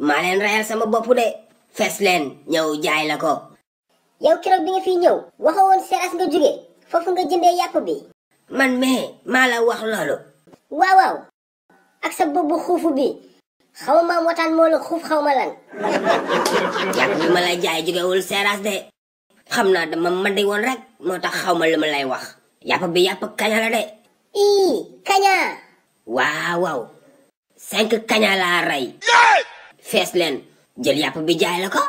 maa leen rayal sama bopp de fees leen ñëw jaay la ko. yow keroog bi nga fiy ñëw waxoo woon seras nga jóge foofu nga jëndee yàpp bi. man mais maa la wax loolu. waaw waaw ak sa bopp bu xuufu bi xaw ma wataan moo la xuuf xaw ma lan. yàpp bi ma lay jaay jógewul seras de xam naa dama mandi woon rek moo tax xaw ma lu ma lay wax. yàpp bi yàpp kaña la de. ii kaña. waaw waaw 5 kaña laa rey. fees leen jël yàpp bi jaay la ko.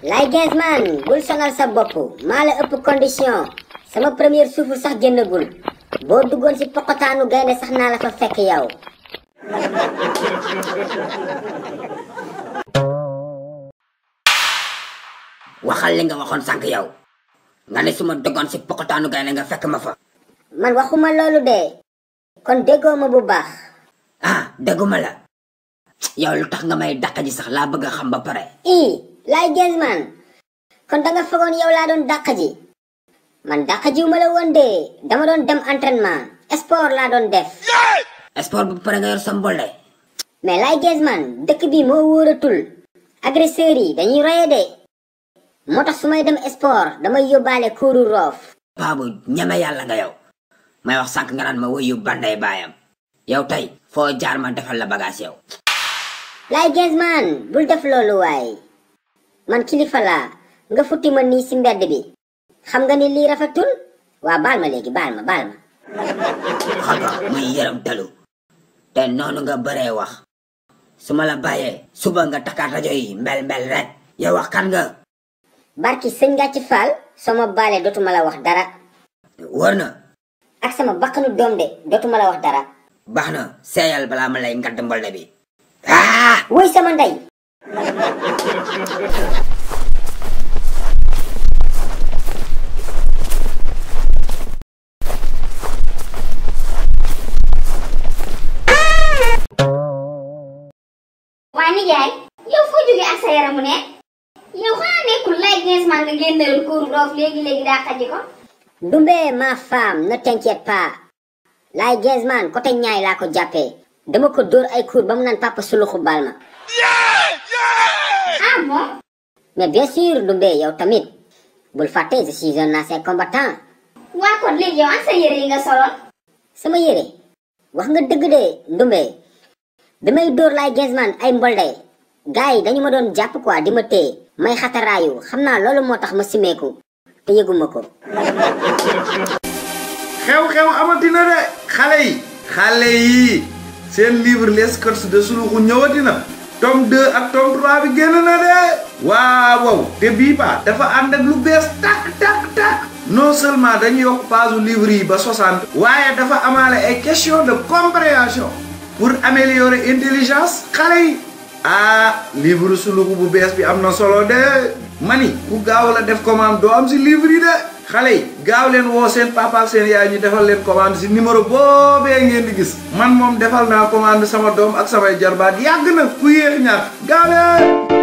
lay gens man bul sonal sa bopp maa la ëpp condition sama première suufu sax génnagul boo duggoon ci poqotaanu gaynde sax naa la fa fekk yow. waxal li nga waxoon sànq yow nga ne su ma duggoon ci poqotaanu gaynde nga fekk ma fa. man waxuma loolu de kon déggoo ma bu baax. ah dégguma la yow lu tax nga may dàq ji sax laa bëgg a xam ba pare. lay gens man kon da nga fogoon yow laa doon dàq ji man dàq jiw ma la woon de dama doon dem entraînement sport laa doon def. sport bu pare nga yor sa mbolde. mais lay gens man dëkk bi moo wóoratul agresseurs yi dañuy roye de moo tax su may dem sport damay yóbbaale kuuru roof. baabu ñeme yàlla nga yow may wax sànq nga naan ma wuyu banday baayam yow tey foo jaar ma defal la bagage yow. lay gens man bul def loolu waay man kilifa laa nga futti ma nii ci mbedd bi xam nga ni lii rafetul waa baal ma léegi baal ma. xam nga muy yërëm talu te noonu nga bëree wax su ma la bàyyee suba nga takkaat rajo yi mbel mbel rek yow wax kan nga. barki sëñ nga ci faal soo ma baalee dootuma la wax dara. wër na. ak sama bakkanu doom de dootuma la wax dara. baax na seeyal balaa ma lay ngadd mbolde bi. wuy sama ndey. waa nijaay yow foo jógee ak sa yaramu ne yow xanaa nekkul lay gens man nga génnal kuuru roof léegi daa xaji ko. Dumbe ma femme ne t'inquiète pas lay gens man côté ñaay laa ko jàppee dama ko dóor ay cour ba mu naan papa suluxu baal ma. ah bon. mais bien sûr Dumbe yow tamit bul fàtte je suis un ancien combattant. waa kon léegi yow ak sa yére yi nga soloon. sama yére wax nga dëgg de Dumbe bi may dóor lay gens man ay mbolde gars yi dañu ma doon jàpp quoi di ma téye may xataraayu xam naa loolu moo tax ma simeeku te yëguma ko. xew-xew amatina de xale yi seen livre les sketchs de Suluxu ñëwatina tome 2 ak tome 3 bi génn na de waaw te bii ba dafa ànd ak lu bees tak non seulement dañu yokk page livre yi ba 60 waaye dafa amaale ay question de compréhension pour améliorer intelligence xale yi livre Suluxu bu bees bi am na solo de mani ku gaaw la def commande doo am si livre yi de xale yi gaaw leen woo seen papa ak seen yaay ñu defal leen commande si numéro boobee ngeen di gis man moom defal naa commande sama doom ak samay jarbaat yàgg na ku yéex ñaar gaaw leen